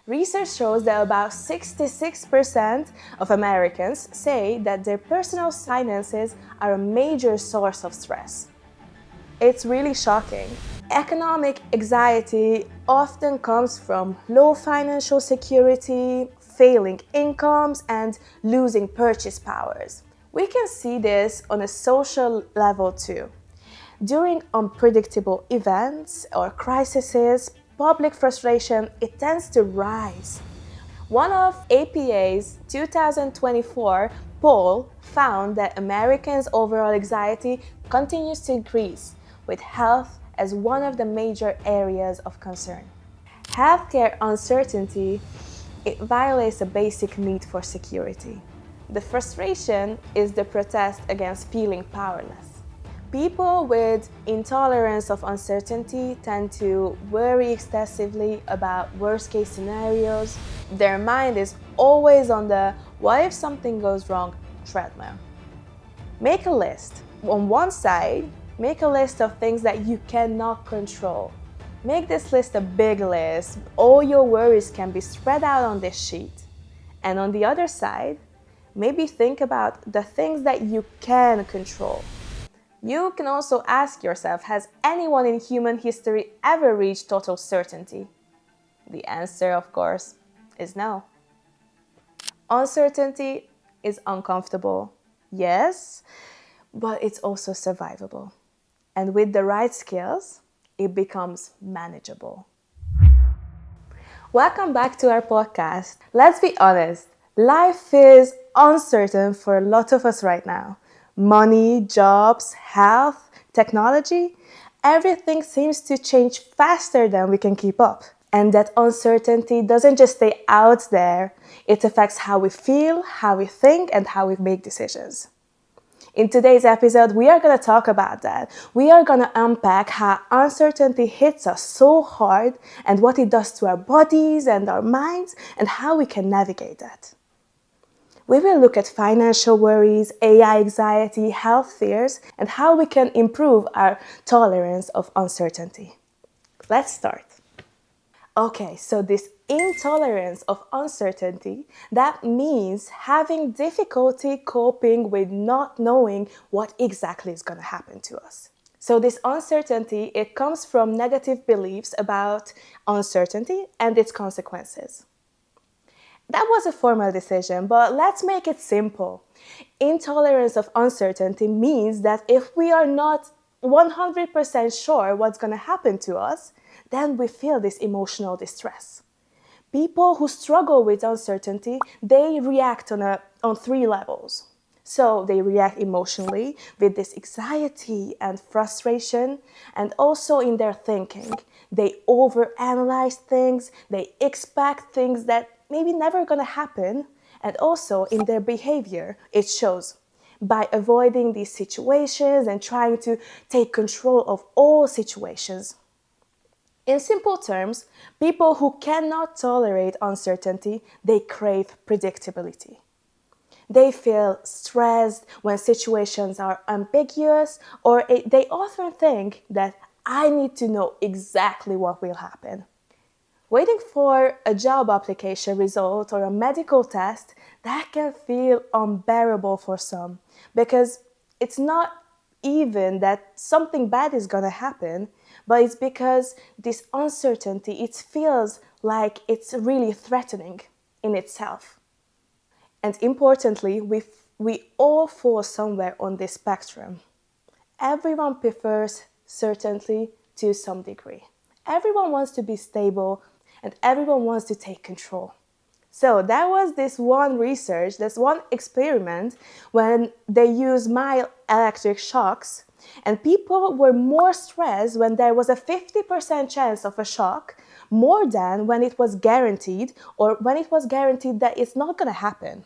Research shows that about 66% of Americans say that their personal finances are a major source of stress. It's really shocking. Economic anxiety often comes from low financial security, failing incomes, and losing purchase powers. We can see this on a social level too. During unpredictable events or crises, public frustration it tends to rise. One of APA's 2024 poll found that Americans' overall anxiety continues to increase, with health as one of the major areas of concern. Healthcare uncertainty it violates a basic need for security. The frustration is the protest against feeling powerless. People with intolerance of uncertainty tend to worry excessively about worst-case scenarios. Their mind is always on the what if something goes wrong treadmill. Make a list. On one side, make a list of things that you cannot control. Make this list a big list. All your worries can be spread out on this sheet. And on the other side, maybe think about the things that you can control. You can also ask yourself, has anyone in human history ever reached total certainty? The answer, of course, is no. Uncertainty is uncomfortable, yes, but it's also survivable. And with the right skills, it becomes manageable. Welcome back to our podcast. Let's be honest, life is uncertain for a lot of us right now. Money, jobs, health, technology, everything seems to change faster than we can keep up. And that uncertainty doesn't just stay out there, it affects how we feel, how we think, and how we make decisions. In today's episode, we are going to talk about that. We are going to unpack how uncertainty hits us so hard and what it does to our bodies and our minds and how we can navigate that. We will look at financial worries, AI anxiety, health fears, and how we can improve our tolerance of uncertainty. Let's start. Okay, so this intolerance of uncertainty, that means having difficulty coping with not knowing what exactly is going to happen to us. So this uncertainty, it comes from negative beliefs about uncertainty and its consequences. That was a formal decision, but let's make it simple. Intolerance of uncertainty means that if we are not 100% sure what's going to happen to us, then we feel this emotional distress. People who struggle with uncertainty, they react on three levels. So they react emotionally with this anxiety and frustration, and also in their thinking. They overanalyze things, they expect things that maybe never gonna happen, and also in their behavior, it shows. By avoiding these situations and trying to take control of all situations. In simple terms, people who cannot tolerate uncertainty, they crave predictability. They feel stressed when situations are ambiguous, or they often think that I need to know exactly what will happen. Waiting for a job application result or a medical test, that can feel unbearable for some because it's not even that something bad is going to happen, but it's because this uncertainty, it feels like it's really threatening in itself. And importantly, we all fall somewhere on this spectrum. Everyone prefers certainty to some degree. Everyone wants to be stable and everyone wants to take control. So that was this one research, this one experiment when they used mild electric shocks, and people were more stressed when there was a 50% chance of a shock more than when it was guaranteed or when it was guaranteed that it's not going to happen.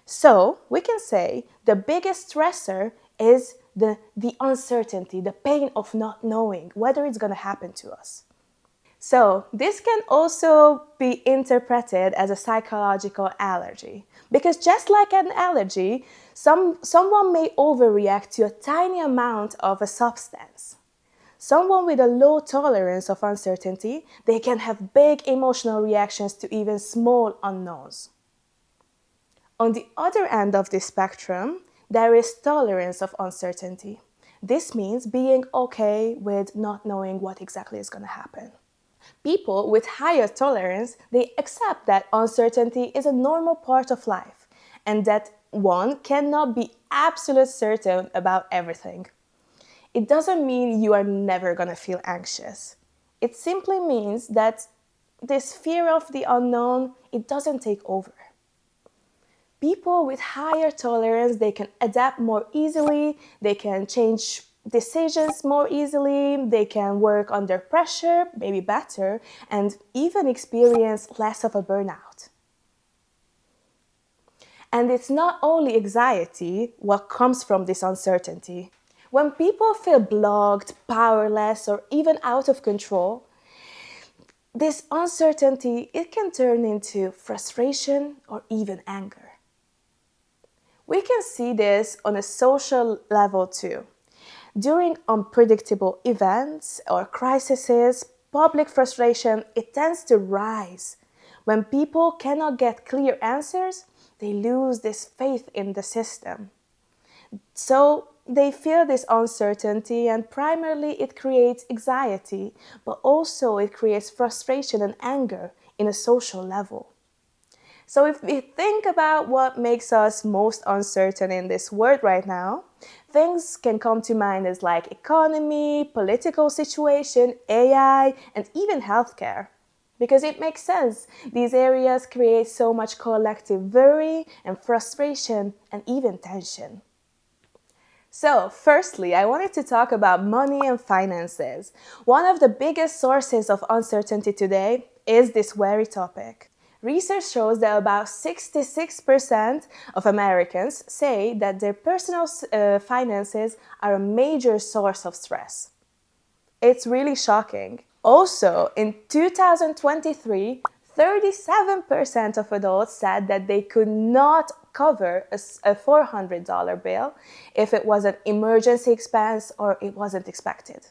So we can say the biggest stressor is the uncertainty, the pain of not knowing whether it's going to happen to us. So this can also be interpreted as a psychological allergy. Because just like an allergy, someone may overreact to a tiny amount of a substance. Someone with a low tolerance of uncertainty, they can have big emotional reactions to even small unknowns. On the other end of the spectrum, there is tolerance of uncertainty. This means being okay with not knowing what exactly is going to happen. People with higher tolerance, they accept that uncertainty is a normal part of life and that one cannot be absolute certain about everything. It doesn't mean you are never going to feel anxious. It simply means that this fear of the unknown, it doesn't take over. People with higher tolerance, they can adapt more easily, they can change decisions more easily, they can work under pressure, maybe better, and even experience less of a burnout. And it's not only anxiety what comes from this uncertainty. When people feel blocked, powerless, or even out of control, this uncertainty, it can turn into frustration or even anger. We can see this on a social level too. During unpredictable events or crises, public frustration, it tends to rise. When people cannot get clear answers, they lose this faith in the system. So they feel this uncertainty, and primarily it creates anxiety, but also it creates frustration and anger in a social level. So if we think about what makes us most uncertain in this world right now, things can come to mind as like economy, political situation, AI, and even healthcare. Because it makes sense. These areas create so much collective worry and frustration and even tension. So, firstly, I wanted to talk about money and finances. One of the biggest sources of uncertainty today is this very topic. Research shows that about 66% of Americans say that their personal finances are a major source of stress. It's really shocking. Also, in 2023, 37% of adults said that they could not cover a $400 bill if it was an emergency expense or it wasn't expected.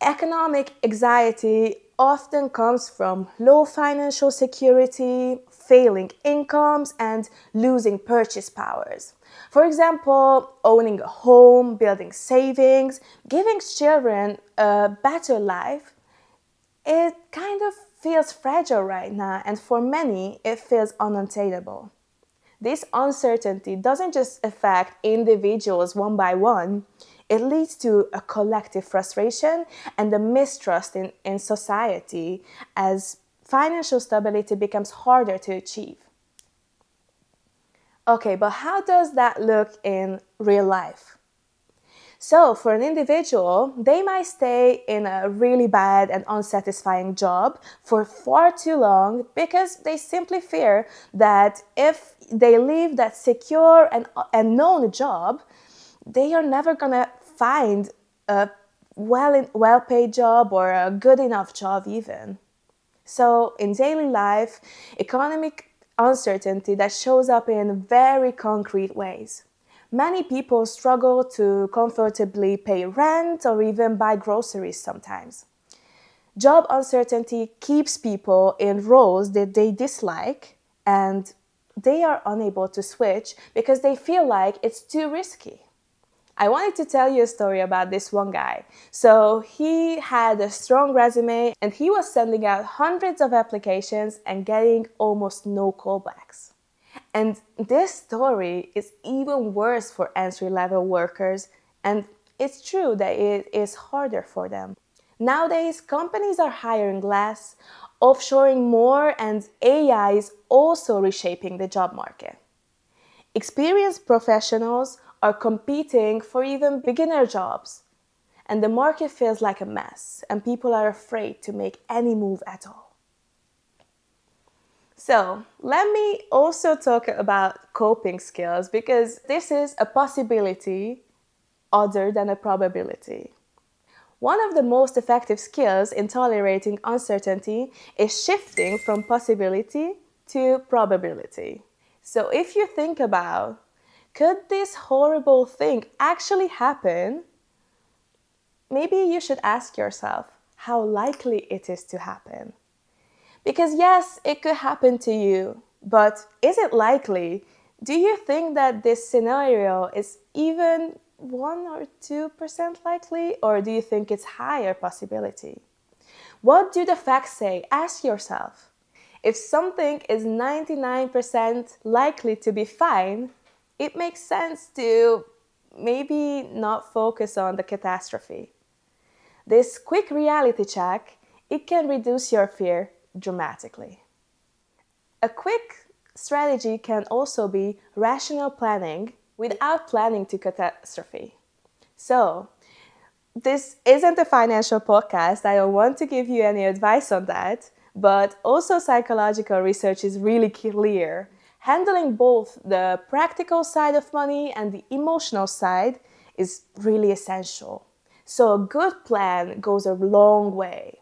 Economic anxiety often comes from low financial security, failing incomes, and losing purchase powers. For example, owning a home, building savings, giving children a better life, it kind of feels fragile right now, and for many, it feels unattainable. This uncertainty doesn't just affect individuals one by one, it leads to a collective frustration and a mistrust in society as financial stability becomes harder to achieve. Okay, but how does that look in real life? So, for an individual, they might stay in a really bad and unsatisfying job for far too long because they simply fear that if they leave that secure and known job, they are never gonna find a well-paid job or a good enough job even. So, in daily life, economic uncertainty that shows up in very concrete ways. Many people struggle to comfortably pay rent or even buy groceries sometimes. Job uncertainty keeps people in roles that they dislike and they are unable to switch because they feel like it's too risky. I wanted to tell you a story about this one guy. So he had a strong resume and he was sending out hundreds of applications and getting almost no callbacks. And this story is even worse for entry-level workers, and it's true that it is harder for them. Nowadays, companies are hiring less, offshoring more, and AI is also reshaping the job market. Experienced professionals are competing for even beginner jobs, and the market feels like a mess, and people are afraid to make any move at all. So, let me also talk about coping skills because this is a possibility other than a probability. One of the most effective skills in tolerating uncertainty is shifting from possibility to probability. So, if you think about, could this horrible thing actually happen? maybe you should ask yourself how likely it is to happen. Because yes, it could happen to you, but is it likely? Do you think that this scenario is even 1 or 2% likely, or do you think it's higher possibility? What do the facts say? Ask yourself. If something is 99% likely to be fine, it makes sense to maybe not focus on the catastrophe. This quick reality check, it can reduce your fear dramatically. A quick strategy can also be rational planning without planning to catastrophe. So, this isn't a financial podcast. I don't want to give you any advice on that, but also psychological research is really clear. Handling both the practical side of money and the emotional side is really essential. So a good plan goes a long way.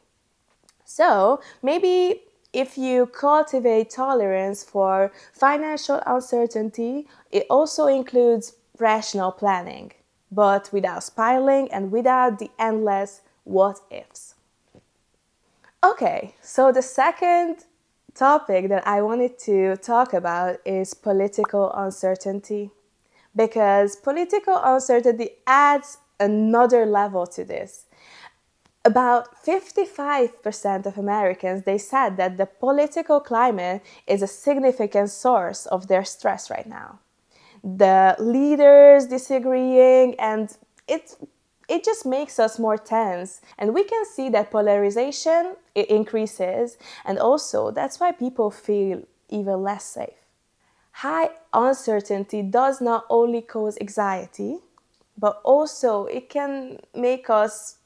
So maybe if you cultivate tolerance for financial uncertainty, it also includes rational planning, but without spiraling and without the endless what ifs. Okay, so the second topic that I wanted to talk about is political uncertainty, because political uncertainty adds another level to this. About 55% of Americans, they said that the political climate is a significant source of their stress right now. The leaders disagreeing, and it just makes us more tense. And we can see that polarization, it increases, and also that's why people feel even less safe. High uncertainty does not only cause anxiety, but also it can make us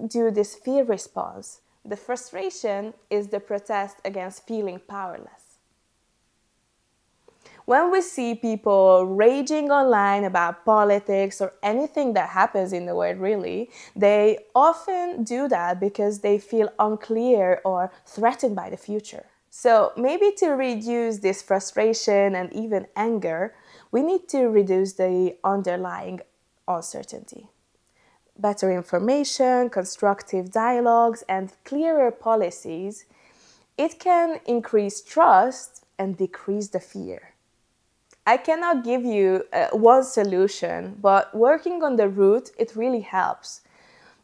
do this fear response. The frustration is the protest against feeling powerless. When we see people raging online about politics or anything that happens in the world, really, they often do that because they feel unclear or threatened by the future. So maybe to reduce this frustration and even anger, we need to reduce the underlying uncertainty. Better information, constructive dialogues, and clearer policies, it can increase trust and decrease the fear. I cannot give you one solution, but working on the root, it really helps.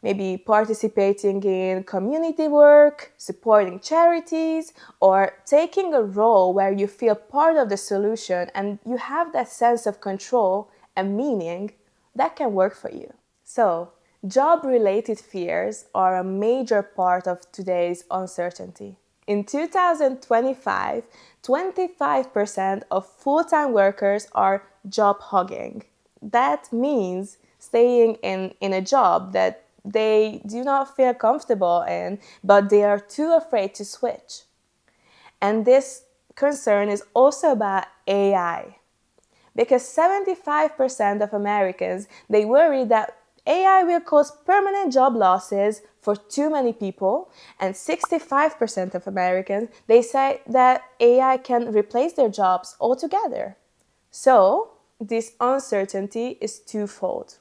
Maybe participating in community work, supporting charities, or taking a role where you feel part of the solution and you have that sense of control and meaning, that can work for you. So, job-related fears are a major part of today's uncertainty. In 2025, 25% of full-time workers are job hogging. That means staying in a job that they do not feel comfortable in, but they are too afraid to switch. And this concern is also about AI. Because 75% of Americans, they worry that AI will cause permanent job losses for too many people, and 65% of Americans, they say that AI can replace their jobs altogether. So, this uncertainty is twofold.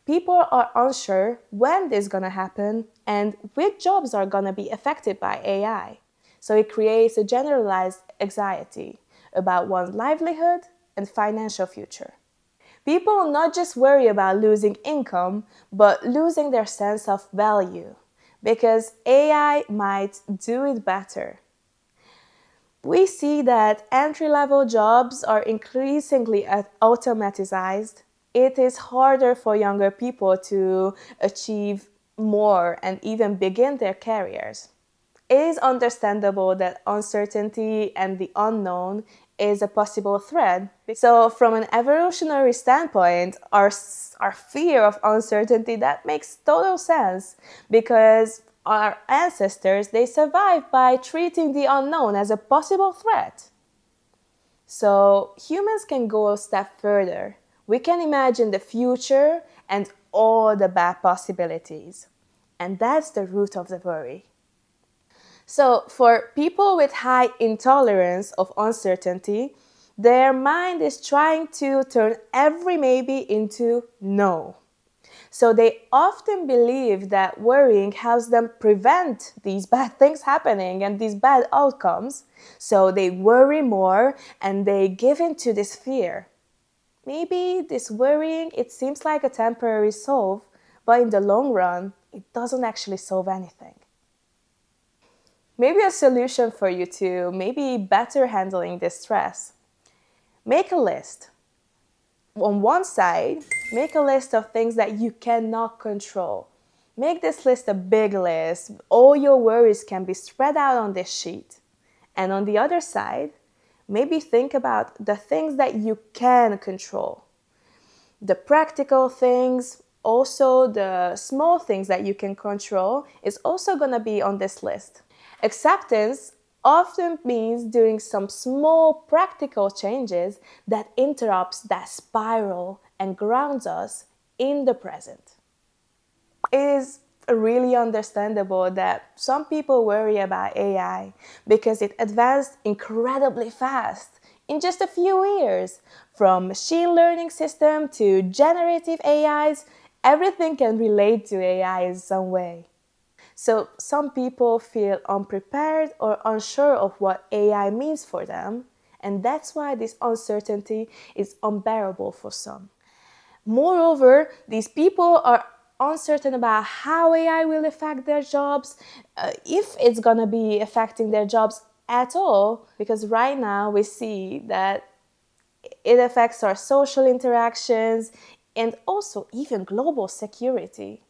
People are unsure when this is going to happen and which jobs are going to be affected by AI. So it creates a generalized anxiety about one's livelihood and financial future. People not just worry about losing income, but losing their sense of value, because AI might do it better. We see that entry-level jobs are increasingly automatized. It is harder for younger people to achieve more and even begin their careers. It is understandable that uncertainty and the unknown is a possible threat. So from an evolutionary standpoint, our fear of uncertainty, that makes total sense, because our ancestors, they survived by treating the unknown as a possible threat. So humans can go a step further. We can imagine the future and all the bad possibilities. And that's the root of the worry. So for people with high intolerance of uncertainty, their mind is trying to turn every maybe into no. So they often believe that worrying helps them prevent these bad things happening and these bad outcomes. So they worry more and they give in to this fear. Maybe this worrying, it seems like a temporary solve, but in the long run, it doesn't actually solve anything. Maybe a solution for you to maybe better handling this stress. Make a list. On one side, make a list of things that you cannot control. Make this list a big list. All your worries can be spread out on this sheet. And on the other side, maybe think about the things that you can control. The practical things, also the small things that you can control, is also going to be on this list. Acceptance often means doing some small practical changes that interrupts that spiral and grounds us in the present. It is really understandable that some people worry about AI because it advanced incredibly fast in just a few years. From machine learning system to generative AIs, everything can relate to AI in some way. So some people feel unprepared or unsure of what AI means for them, and that's why this uncertainty is unbearable for some. Moreover, these people are uncertain about how AI will affect their jobs, if it's gonna be affecting their jobs at all, because right now we see that it affects our social interactions and also even global security.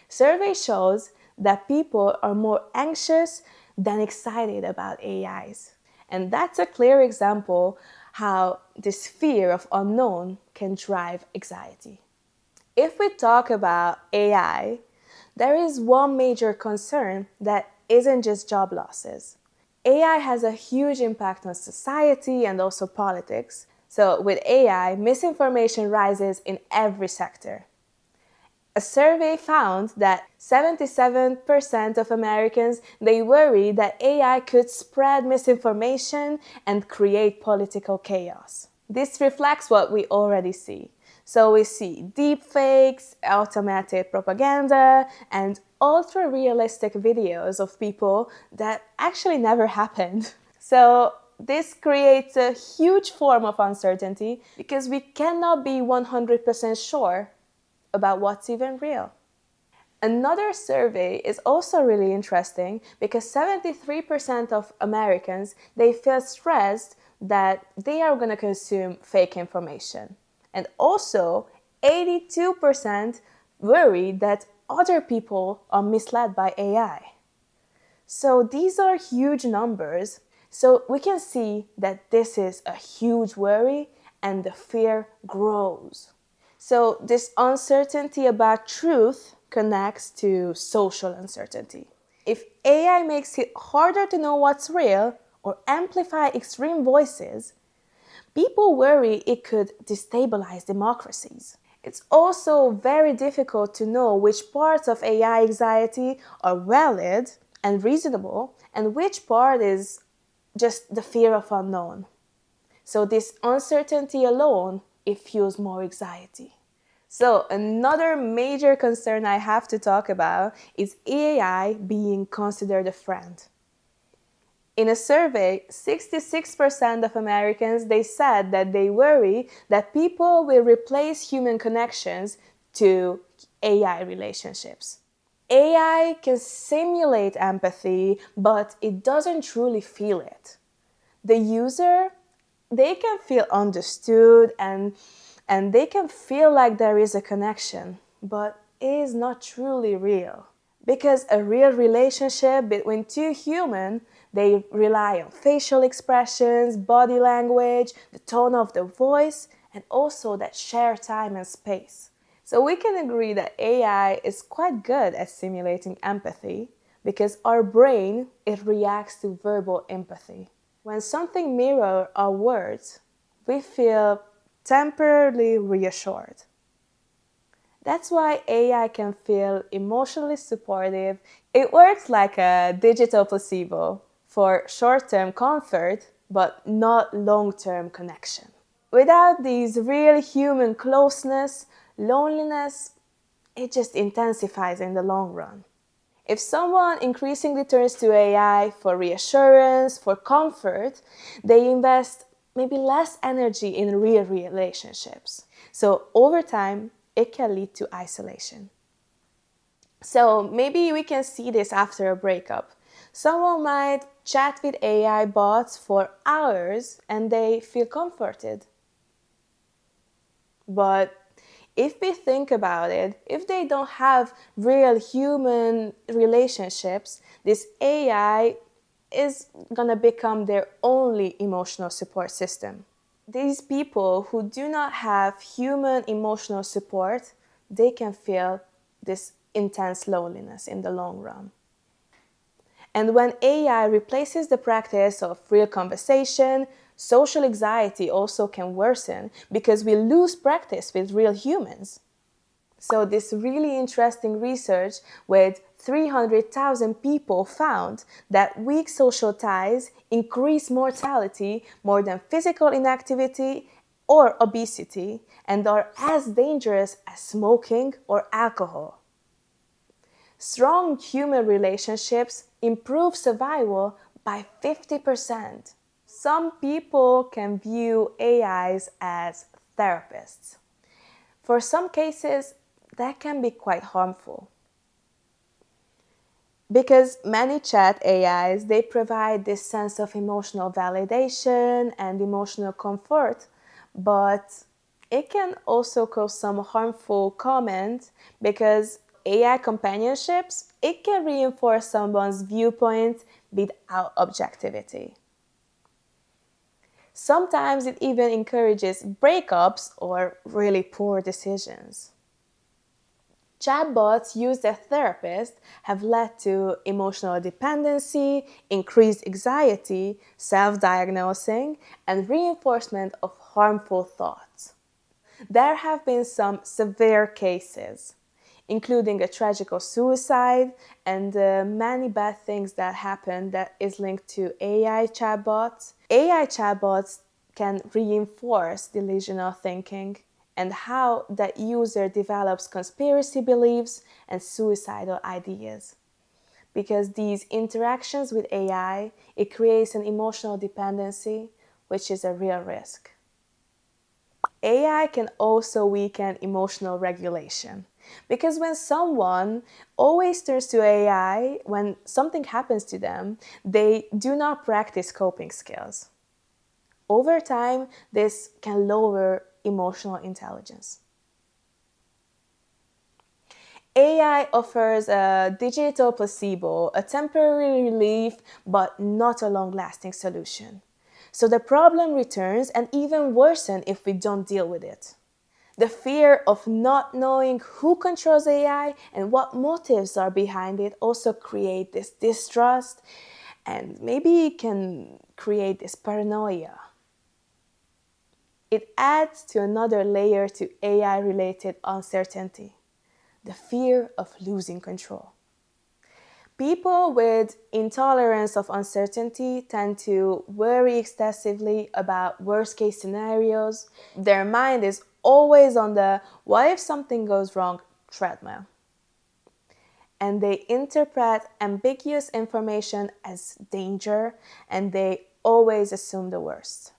Survey shows that people are more anxious than excited about AIs. And that's a clear example how this fear of unknown can drive anxiety. If we talk about AI, there is one major concern that isn't just job losses. AI has a huge impact on society and also politics. So with AI, misinformation rises in every sector. A survey found that 77% of Americans, they worry that AI could spread misinformation and create political chaos. This reflects what we already see. So we see deepfakes, automated propaganda, and ultra-realistic videos of people that actually never happened. So this creates a huge form of uncertainty because we cannot be 100% sure about what's even real. Another survey is also really interesting because 73% of Americans, they feel stressed that they are going to consume fake information. And also 82% worry that other people are misled by AI. So these are huge numbers. So we can see that this is a huge worry and the fear grows. So this uncertainty about truth connects to social uncertainty. If AI makes it harder to know what's real or amplify extreme voices, people worry it could destabilize democracies. It's also very difficult to know which parts of AI anxiety are valid and reasonable and which part is just the fear of unknown. So this uncertainty alone, it fuels more anxiety. So another major concern I have to talk about is AI being considered a friend. In a survey, 66% of Americans, they said that they worry that people will replace human connections to AI relationships. AI can simulate empathy, but it doesn't truly feel it. The user, they can feel understood and they can feel like there is a connection, but it is not truly real. Because a real relationship between two humans, they rely on facial expressions, body language, the tone of the voice, and also that shared time and space. So we can agree that AI is quite good at simulating empathy because our brain, it reacts to verbal empathy. When something mirrors our words, we feel temporarily reassured. That's why AI can feel emotionally supportive. It works like a digital placebo for short-term comfort, but not long-term connection. Without these real human closeness, loneliness, it just intensifies in the long run. If someone increasingly turns to AI for reassurance, for comfort, they invest maybe less energy in real relationships. So over time, it can lead to isolation. So maybe we can see this after a breakup. Someone might chat with AI bots for hours and they feel comforted. But if we think about it, if they don't have real human relationships, this AI is gonna become their only emotional support system. These people who do not have human emotional support, they can feel this intense loneliness in the long run. And when AI replaces the practice of real conversation, social anxiety also can worsen because we lose practice with real humans. So, this really interesting research with 300,000 people found that weak social ties increase mortality more than physical inactivity or obesity and are as dangerous as smoking or alcohol. Strong human relationships improve survival by 50%. Some people can view AIs as therapists. For some cases, that can be quite harmful. Because many chat AIs, they provide this sense of emotional validation and emotional comfort, but it can also cause some harmful comments because AI companionships, it can reinforce someone's viewpoint without objectivity. Sometimes it even encourages breakups or really poor decisions. Chatbots used as therapists have led to emotional dependency, increased anxiety, self-diagnosing, and reinforcement of harmful thoughts. There have been some severe cases, including a tragical suicide and many bad things that happen that is linked to AI chatbots. AI chatbots can reinforce delusional thinking and how that user develops conspiracy beliefs and suicidal ideas. Because these interactions with AI, it creates an emotional dependency, which is a real risk. AI can also weaken emotional regulation. Because when someone always turns to AI when something happens to them, they do not practice coping skills. Over time, this can lower emotional intelligence. AI offers a digital placebo, a temporary relief, but not a long lasting solution. So the problem returns and even worsens if we don't deal with it. The fear of not knowing who controls AI and what motives are behind it also create this distrust and maybe can create this paranoia. It adds to another layer to AI related uncertainty, the fear of losing control. People with intolerance of uncertainty tend to worry excessively about worst case scenarios. Their mind is always on the what if something goes wrong treadmill. And they interpret ambiguous information as danger and they always assume the worst.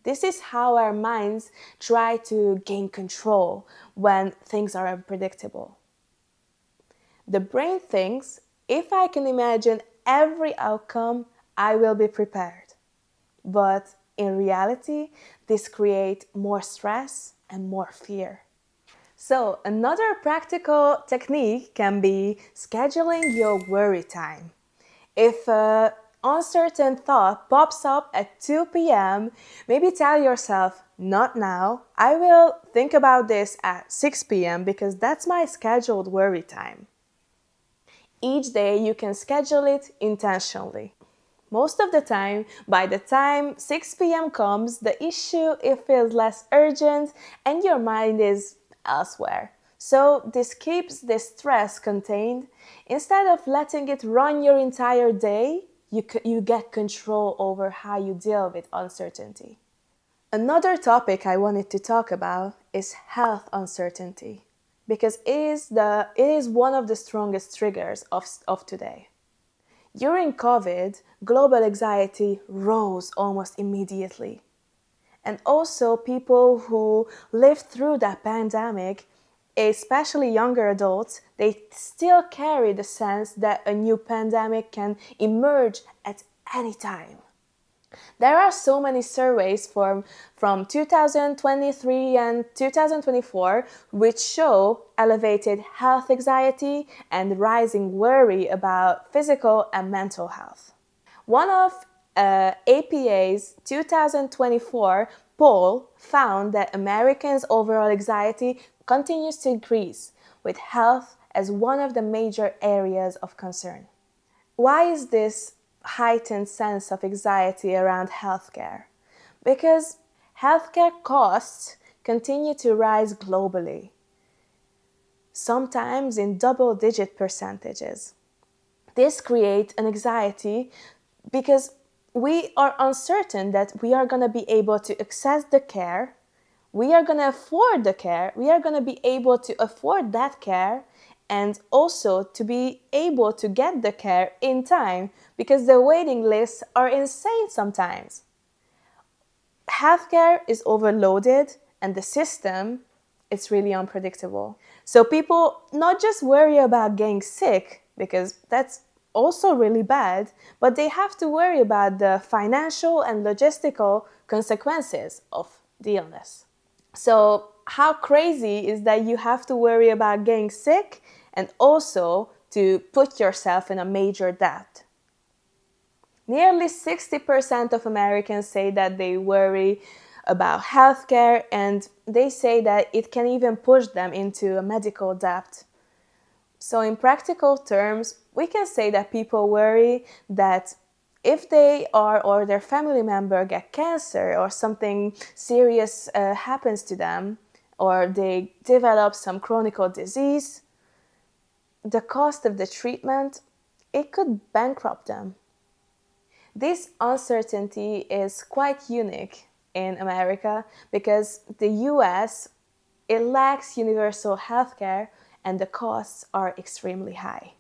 This is how our minds try to gain control when things are unpredictable. The brain thinks, if I can imagine every outcome, I will be prepared. But in reality, this creates more stress and more fear. So, another practical technique can be scheduling your worry time. If an uncertain thought pops up at 2 p.m., maybe tell yourself, not now. I will think about this at 6 p.m. because that's my scheduled worry time. Each day you can schedule it intentionally. Most of the time, by the time 6 p.m. comes, the issue it feels less urgent and your mind is elsewhere. So this keeps the stress contained. Instead of letting it run your entire day, you get control over how you deal with uncertainty. Another topic I wanted to talk about is health uncertainty. because it is one of the strongest triggers of today. During COVID, global anxiety rose almost immediately. And also, people who lived through that pandemic, especially younger adults, they still carry the sense that a new pandemic can emerge at any time. There are so many surveys from 2023 and 2024 which show elevated health anxiety and rising worry about physical and mental health. One of APA's 2024 poll found that Americans' overall anxiety continues to increase, with health as one of the major areas of concern. Why is this heightened sense of anxiety around healthcare? Because healthcare costs continue to rise globally, sometimes in double-digit percentages. This creates an anxiety because we are uncertain that we are going to be able to access the care, we are going to afford the care, we are going to be able to afford that care, and also to be able to get the care in time because the waiting lists are insane sometimes. Healthcare is overloaded and the system is really unpredictable. So people not just worry about getting sick, because that's also really bad, but they have to worry about the financial and logistical consequences of the illness. So how crazy is that you have to worry about getting sick and also to put yourself in a major debt? Nearly 60% of Americans say that they worry about healthcare, and they say that it can even push them into a medical debt. So in practical terms, we can say that people worry that if they are or their family member get cancer or something serious happens to them, or they develop some chronic disease, the cost of the treatment, it could bankrupt them. This uncertainty is quite unique in America because the US, it lacks universal healthcare and the costs are extremely high.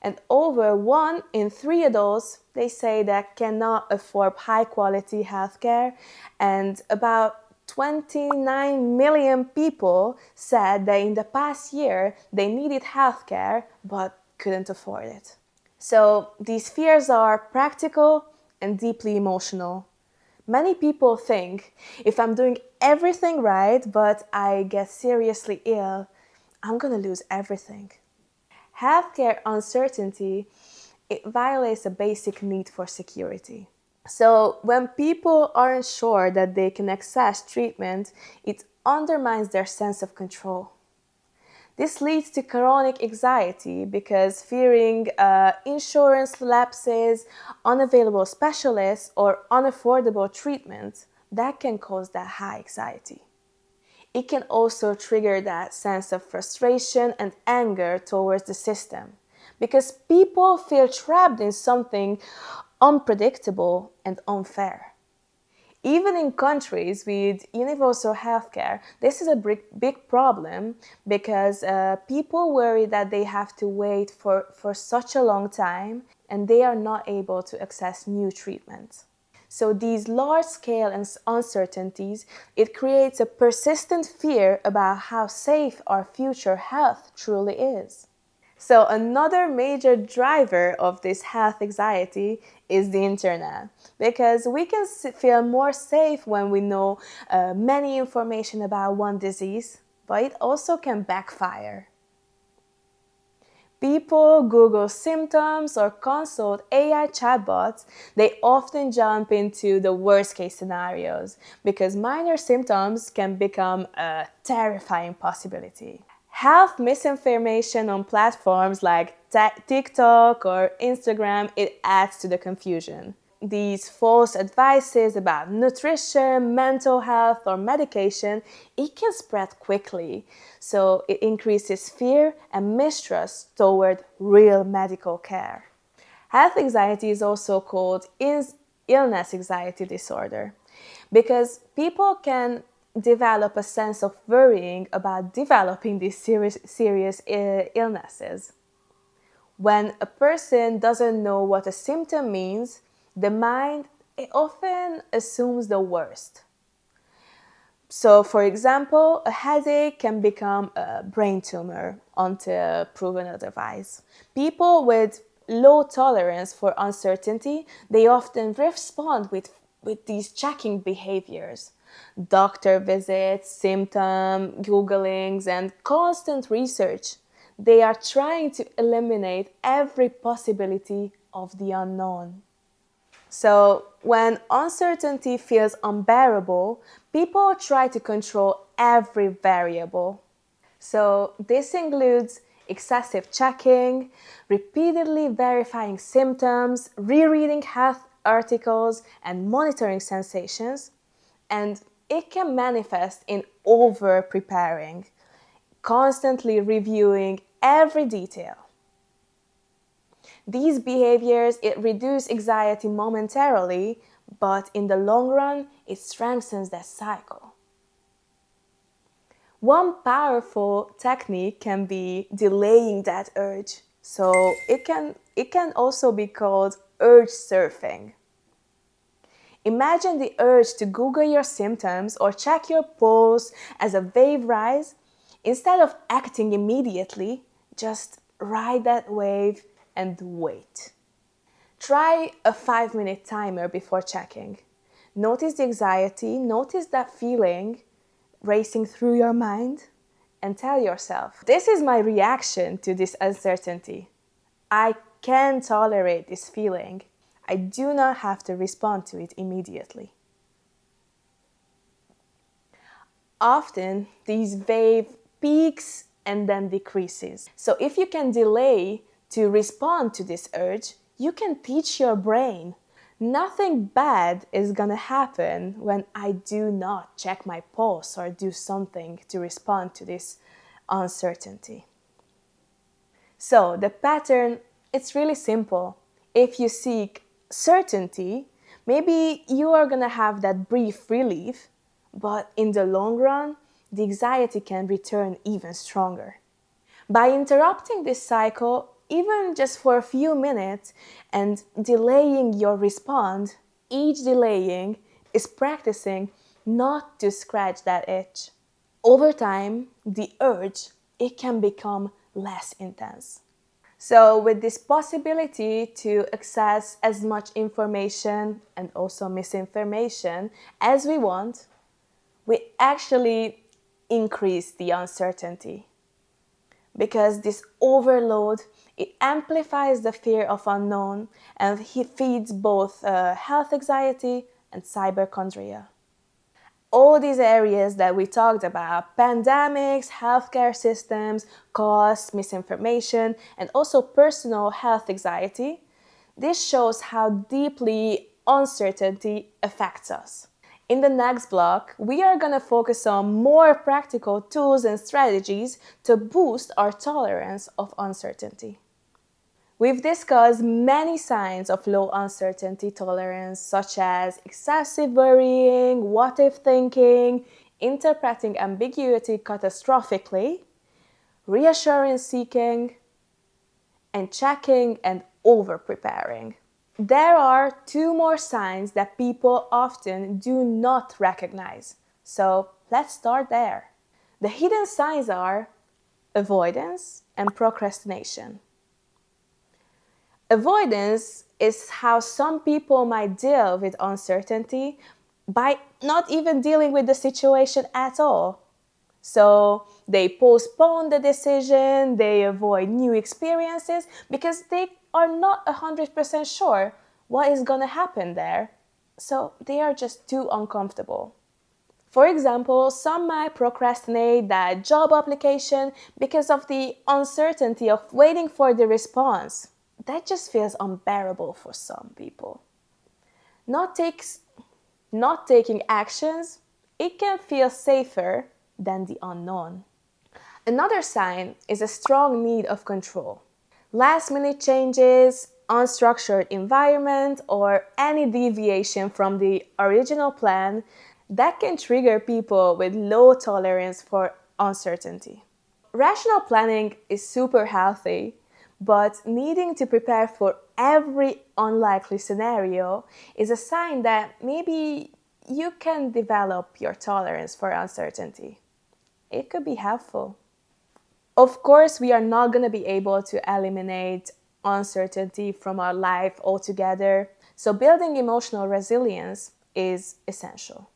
And over 1 in 3 adults, they say that cannot afford high quality healthcare, and about 29 million people said that in the past year they needed healthcare but couldn't afford it. So these fears are practical and deeply emotional. Many people think if I'm doing everything right but I get seriously ill, I'm gonna lose everything. Healthcare uncertainty, it violates a basic need for security. So when people aren't sure that they can access treatment, it undermines their sense of control. This leads to chronic anxiety because fearing insurance lapses, unavailable specialists, or unaffordable treatment, that can cause that high anxiety. It can also trigger that sense of frustration and anger towards the system because people feel trapped in something unpredictable and unfair. Even in countries with universal healthcare, this is a big problem because people worry that they have to wait for such a long time and they are not able to access new treatments. So these large-scale uncertainties, it creates a persistent fear about how safe our future health truly is. So another major driver of this health anxiety is the internet, because we can feel more safe when we know many information about one disease, but it also can backfire. People Google symptoms or consult AI chatbots, they often jump into the worst case scenarios because minor symptoms can become a terrifying possibility. Health misinformation on platforms like TikTok or Instagram, it adds to the confusion. These false advices about nutrition, mental health, or medication, it can spread quickly. So it increases fear and mistrust toward real medical care. Health anxiety is also called illness anxiety disorder because people can develop a sense of worrying about developing these serious illnesses. When a person doesn't know what a symptom means, the mind it often assumes the worst. So, for example, a headache can become a brain tumor until proven otherwise. People with low tolerance for uncertainty, they often respond with these checking behaviors. Doctor visits, symptom googlings, and constant research. They are trying to eliminate every possibility of the unknown. So, when uncertainty feels unbearable, people try to control every variable. So, this includes excessive checking, repeatedly verifying symptoms, rereading health articles, and monitoring sensations. And it can manifest in over preparing, constantly reviewing every detail. These behaviors it reduce anxiety momentarily, but in the long run, it strengthens that cycle. One powerful technique can be delaying that urge. So it can also be called urge surfing. Imagine the urge to Google your symptoms or check your pulse as a wave rise. Instead of acting immediately, just ride that wave and wait. Try a 5-minute timer before checking. Notice the anxiety, notice that feeling racing through your mind, and tell yourself, this is my reaction to this uncertainty. I can tolerate this feeling. I do not have to respond to it immediately. Often, these wave peaks and then decreases. So if you can delay to respond to this urge, you can teach your brain nothing bad is gonna happen when I do not check my pulse or do something to respond to this uncertainty. So the pattern, it's really simple. If you seek certainty, maybe you are gonna have that brief relief, but in the long run, the anxiety can return even stronger. By interrupting this cycle, even just for a few minutes, and delaying your response, each delaying is practicing not to scratch that itch. Over time, the urge, it can become less intense. So with this possibility to access as much information and also misinformation as we want, we actually increase the uncertainty. Because this overload, it amplifies the fear of unknown and feeds both health anxiety and cyberchondria. All these areas that we talked about, pandemics, healthcare systems, costs, misinformation, and also personal health anxiety, this shows how deeply uncertainty affects us. In the next block, we are going to focus on more practical tools and strategies to boost our tolerance of uncertainty. We've discussed many signs of low uncertainty tolerance, such as excessive worrying, what if thinking, interpreting ambiguity catastrophically, reassurance seeking, and checking and over preparing. There are 2 more signs that people often do not recognize. So let's start there. The hidden signs are avoidance and procrastination. Avoidance is how some people might deal with uncertainty by not even dealing with the situation at all. So they postpone the decision, they avoid new experiences because they are not 100% sure what is going to happen there. So they are just too uncomfortable. For example, some might procrastinate that job application because of the uncertainty of waiting for the response. That just feels unbearable for some people. Not taking actions, it can feel safer than the unknown. Another sign is a strong need of control. Last-minute changes, unstructured environment, or any deviation from the original plan, That can trigger people with low tolerance for uncertainty. Rational planning is super healthy, but needing to prepare for every unlikely scenario is a sign that maybe you can develop your tolerance for uncertainty. It could be helpful. Of course, we are not going to be able to eliminate uncertainty from our life altogether, so building emotional resilience is essential.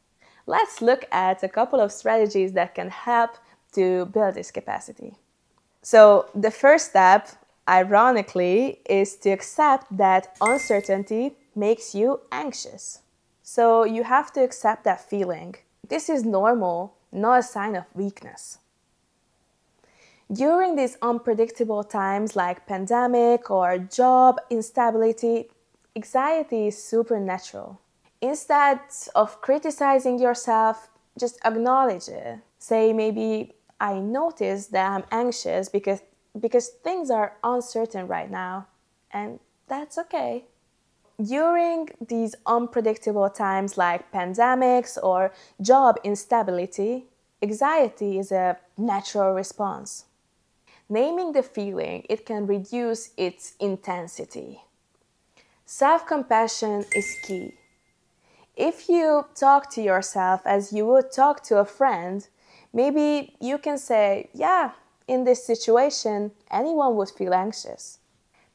Let's look at a couple of strategies that can help to build this capacity. So, the first step, ironically, is to accept that uncertainty makes you anxious. So, you have to accept that feeling. This is normal, not a sign of weakness. During these unpredictable times like pandemic or job instability, anxiety is supernatural. Instead of criticizing yourself, just acknowledge it. Say maybe I noticed that I'm anxious because things are uncertain right now, and that's okay. During these unpredictable times like pandemics or job instability, anxiety is a natural response. Naming the feeling, it can reduce its intensity. Self-compassion is key. If you talk to yourself as you would talk to a friend, maybe you can say, yeah, in this situation, anyone would feel anxious.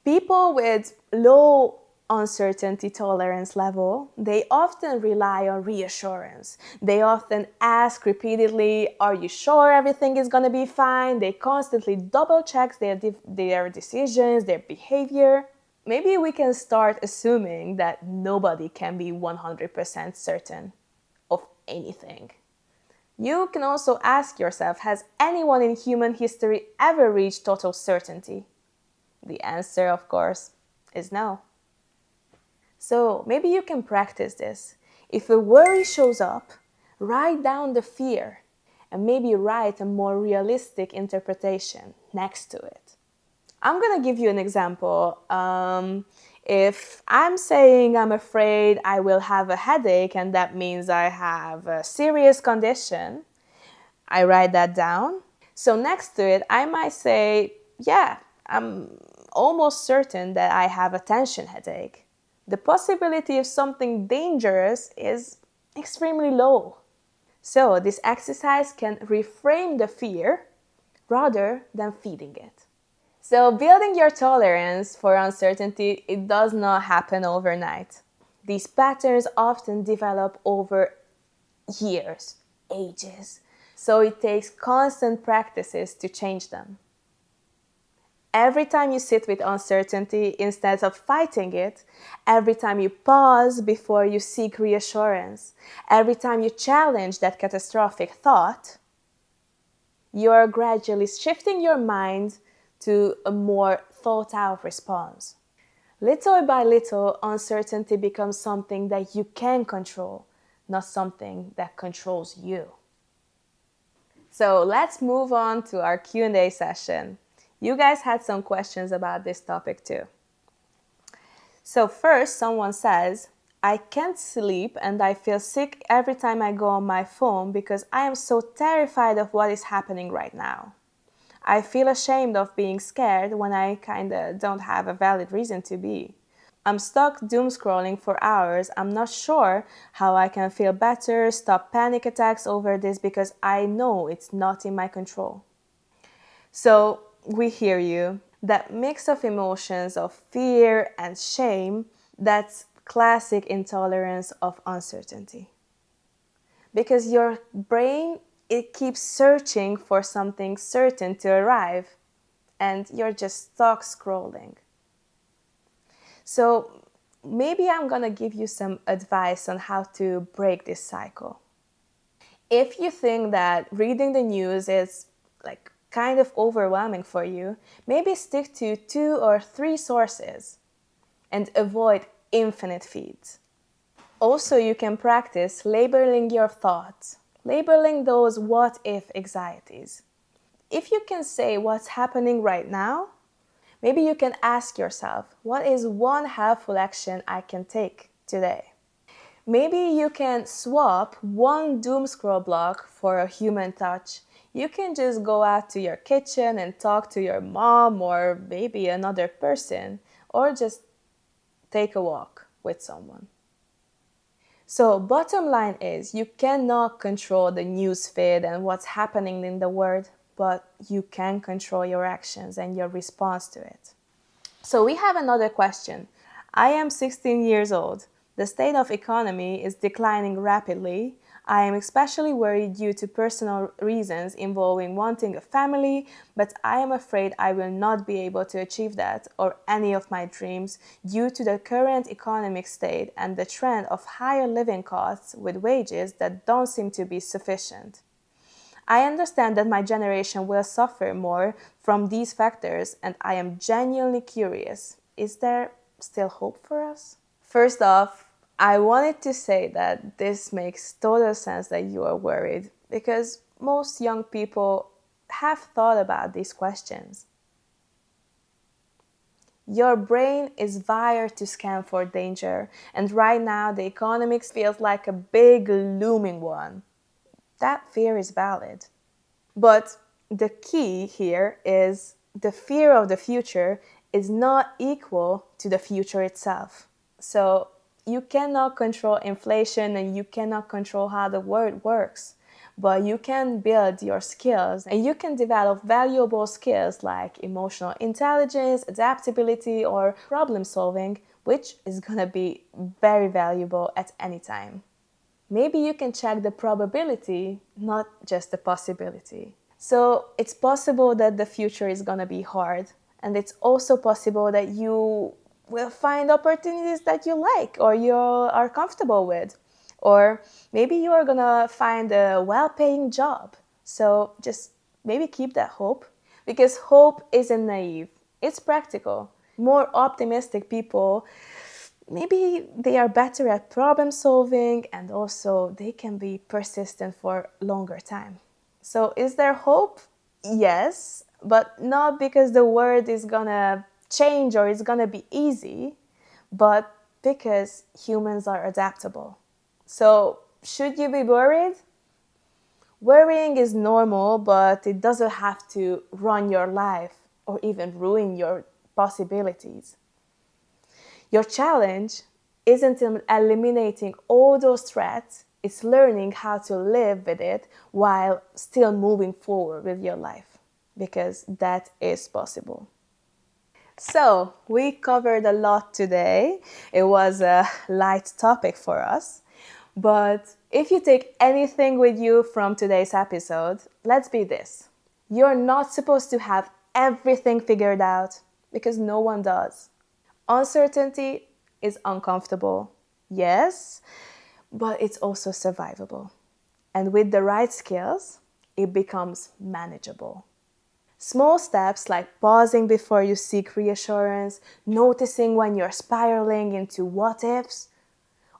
People with low uncertainty tolerance level, they often rely on reassurance. They often ask repeatedly, are you sure everything is going to be fine? They constantly double check their decisions, their behavior. Maybe we can start assuming that nobody can be 100% certain of anything. You can also ask yourself, has anyone in human history ever reached total certainty? The answer, of course, is no. So maybe you can practice this. If a worry shows up, write down the fear and maybe write a more realistic interpretation next to it. I'm gonna give you an example. If I'm saying I'm afraid I will have a headache and that means I have a serious condition, I write that down. So next to it, I might say, yeah, I'm almost certain that I have a tension headache. The possibility of something dangerous is extremely low. So this exercise can reframe the fear rather than feeding it. So building your tolerance for uncertainty, it does not happen overnight. These patterns often develop over years, ages. So it takes constant practices to change them. Every time you sit with uncertainty instead of fighting it, every time you pause before you seek reassurance, every time you challenge that catastrophic thought, you are gradually shifting your mind to a more thought out response. Little by little, uncertainty becomes something that you can control, not something that controls you. So let's move on to our Q&A session. You guys had some questions about this topic too. So first, someone says, I can't sleep and I feel sick every time I go on my phone because I am so terrified of what is happening right now. I feel ashamed of being scared when I kinda don't have a valid reason to be. I'm stuck doom scrolling for hours. I'm not sure how I can feel better, stop panic attacks over this because I know it's not in my control. So we hear you. That mix of emotions of fear and shame, that's classic intolerance of uncertainty. Because your brain, it keeps searching for something certain to arrive and you're just stuck scrolling. So maybe I'm gonna give you some advice on how to break this cycle. If you think that reading the news is like kind of overwhelming for you, maybe stick to 2 or 3 sources and avoid infinite feeds. Also, you can practice labeling your thoughts, labeling those what if anxieties. If you can say what's happening right now, maybe you can ask yourself, what is one helpful action I can take today? Maybe you can swap one doom scroll block for a human touch. You can just go out to your kitchen and talk to your mom or maybe another person, or just take a walk with someone. So, bottom line is you cannot control the news feed and what's happening in the world, but you can control your actions and your response to it. So, we have another question. I am 16 years old. The state of economy is declining rapidly. I am especially worried due to personal reasons involving wanting a family, but I am afraid I will not be able to achieve that or any of my dreams due to the current economic state and the trend of higher living costs with wages that don't seem to be sufficient. I understand that my generation will suffer more from these factors, and I am genuinely curious. Is there still hope for us? First off, I wanted to say that this makes total sense that you are worried because most young people have thought about these questions. Your brain is wired to scan for danger, and right now the economics feels like a big looming one. That fear is valid. But the key here is the fear of the future is not equal to the future itself. So you cannot control inflation and you cannot control how the world works, but you can build your skills and you can develop valuable skills like emotional intelligence, adaptability, or problem solving, which is going to be very valuable at any time. Maybe you can check the probability, not just the possibility. So it's possible that the future is going to be hard, and it's also possible that you will find opportunities that you like or you are comfortable with. Or maybe you are going to find a well-paying job. So just maybe keep that hope, because hope isn't naive, it's practical. More optimistic people, maybe they are better at problem solving and also they can be persistent for longer time. So is there hope? Yes, but not because the world is gonna change or it's gonna be easy, but because humans are adaptable. So should you be worried? Worrying is normal, but it doesn't have to run your life or even ruin your possibilities. Your challenge isn't eliminating all those threats, it's learning how to live with it while still moving forward with your life, because that is possible. So, we covered a lot today. It was a light topic for us. But if you take anything with you from today's episode, let's be this. You're not supposed to have everything figured out because no one does. Uncertainty is uncomfortable, yes, but it's also survivable. And with the right skills, it becomes manageable. Small steps like pausing before you seek reassurance, noticing when you're spiraling into what ifs,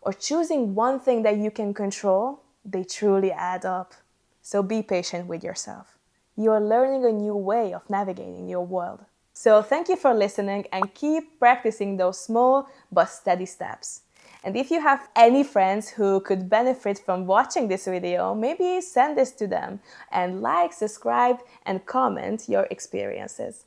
or choosing one thing that you can control, they truly add up. So be patient with yourself. You are learning a new way of navigating your world. So thank you for listening and keep practicing those small but steady steps. And if you have any friends who could benefit from watching this video, maybe send this to them and like, subscribe, and comment your experiences.